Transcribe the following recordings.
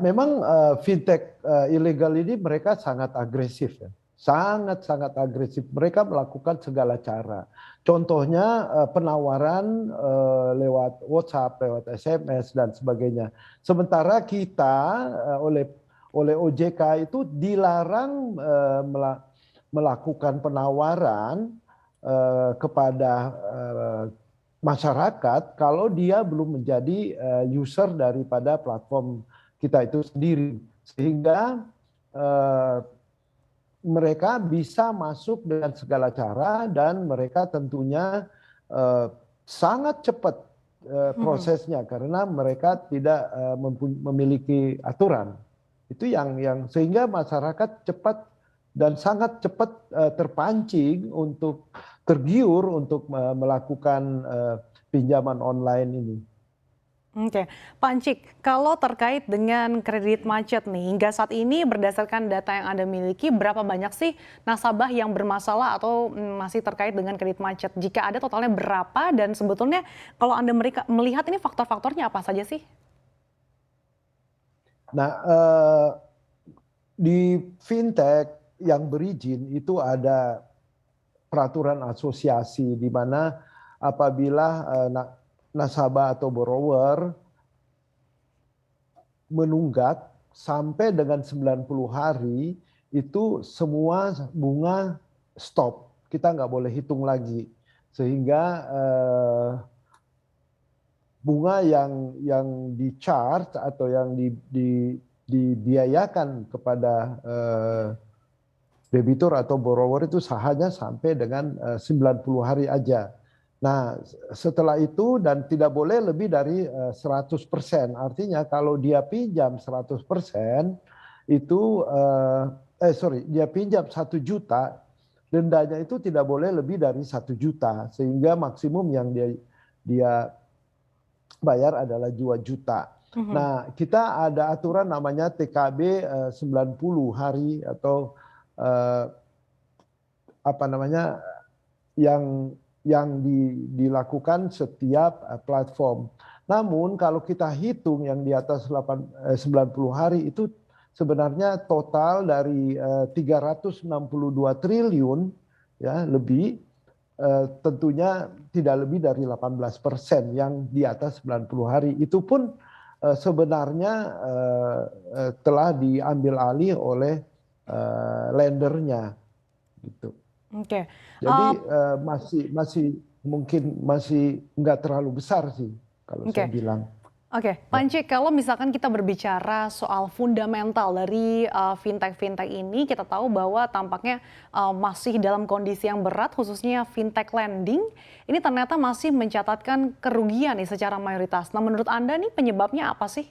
Memang fintech ilegal ini mereka sangat agresif ya. Sangat-sangat agresif. Mereka melakukan segala cara. Contohnya penawaran lewat WhatsApp, lewat SMS dan sebagainya. Sementara kita oleh OJK itu dilarang melakukan penawaran kepada masyarakat kalau dia belum menjadi user daripada platform kita itu sendiri, sehingga mereka bisa masuk dengan segala cara dan mereka tentunya sangat cepat prosesnya karena mereka tidak memiliki aturan. Itu yang sehingga masyarakat cepat dan sangat cepat terpancing untuk tergiur untuk melakukan pinjaman online ini. Oke, Pak Encik, kalau terkait dengan kredit macet nih, hingga saat ini berdasarkan data yang Anda miliki, berapa banyak sih nasabah yang bermasalah atau masih terkait dengan kredit macet? Jika ada, totalnya berapa? Dan sebetulnya kalau Anda melihat ini faktor-faktornya apa saja sih? Nah, di fintech yang berizin itu ada peraturan asosiasi di mana apabila nasabah atau borrower menunggak sampai dengan 90 hari itu semua bunga stop. Kita nggak boleh hitung lagi. Sehingga bunga yang di-charge atau yang dibiayakan kepada debitur atau borrower itu hanya sampai dengan 90 hari aja. Nah, setelah itu dan tidak boleh lebih dari 100%. Artinya kalau dia pinjam 100% itu dia pinjam 1 juta, dendanya itu tidak boleh lebih dari 1 juta sehingga maksimum yang dia bayar adalah 2 juta. Nah, kita ada aturan namanya TKB 90 hari atau apa namanya yang dilakukan setiap platform. Namun kalau kita hitung yang di atas 90 hari itu sebenarnya total dari 362 triliun ya lebih, tentunya tidak lebih dari 18% yang di atas 90 hari. Itu pun sebenarnya telah diambil alih oleh lendernya gitu. Oke. Jadi masih nggak terlalu besar sih kalau saya Oke. bilang. Oke, Pak Encik, kalau misalkan kita berbicara soal fundamental dari fintech-fintech ini, kita tahu bahwa tampaknya masih dalam kondisi yang berat, khususnya fintech lending, ini ternyata masih mencatatkan kerugian nih secara mayoritas. Nah, menurut Anda nih penyebabnya apa sih?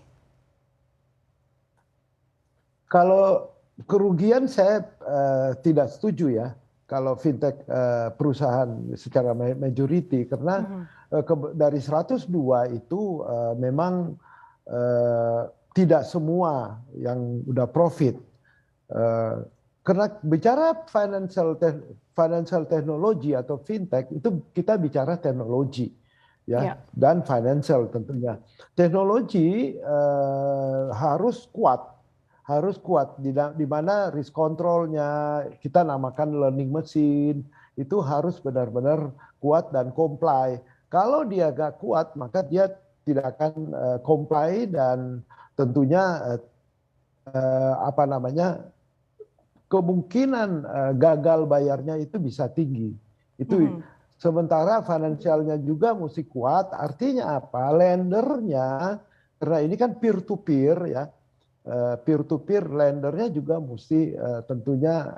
Kalau kerugian saya tidak setuju ya, kalau fintech perusahaan secara majority, karena dari 102 itu memang tidak semua yang udah profit. Karena bicara financial technology atau fintech itu kita bicara teknologi ya, dan financial tentunya. Teknologi harus kuat di mana risk controlnya kita namakan learning machine itu harus benar-benar kuat dan comply. Kalau dia gak kuat maka dia tidak akan comply dan tentunya kemungkinan gagal bayarnya itu bisa tinggi. Itu sementara finansialnya juga mesti kuat. Artinya apa? Lendernya, karena ini kan peer to peer ya, peer to peer lendernya juga mesti tentunya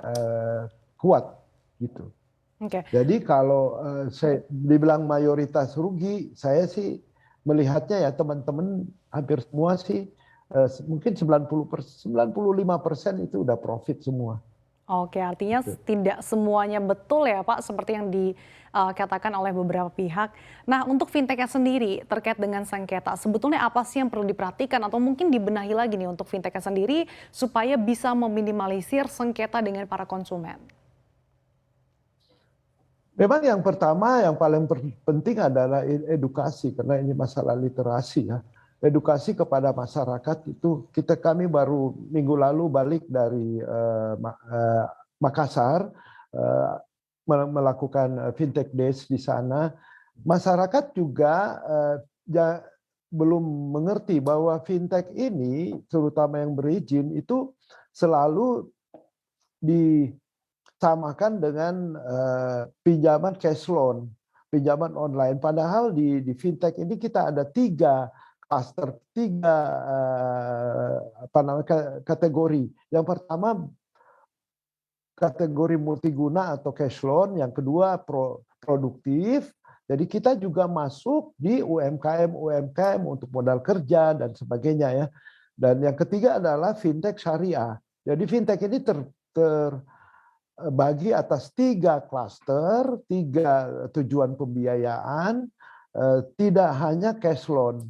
kuat gitu. Jadi kalau saya dibilang mayoritas rugi, saya sih melihatnya ya teman-teman hampir semua sih mungkin 95% itu udah profit semua. Oke, artinya tidak semuanya betul ya Pak, seperti yang dikatakan oleh beberapa pihak. Nah, untuk fintech-nya sendiri terkait dengan sengketa, sebetulnya apa sih yang perlu diperhatikan atau mungkin dibenahi lagi nih untuk fintech-nya sendiri supaya bisa meminimalisir sengketa dengan para konsumen? Memang yang pertama, yang paling penting adalah edukasi, karena ini masalah literasi ya. edukasi kepada masyarakat itu kami baru minggu lalu balik dari Makassar melakukan Fintech Days di sana. Masyarakat juga belum mengerti bahwa fintech ini, terutama yang berizin, itu selalu disamakan dengan pinjaman cash loan, pinjaman online. Padahal di fintech ini kita ada tiga cluster, tiga kategori. Yang pertama kategori multiguna atau cash loan, yang kedua produktif. Jadi kita juga masuk di UMKM untuk modal kerja dan sebagainya ya. Dan yang ketiga adalah fintech syariah. Jadi fintech ini terbagi atas tiga klaster, tiga tujuan pembiayaan, tidak hanya cash loan.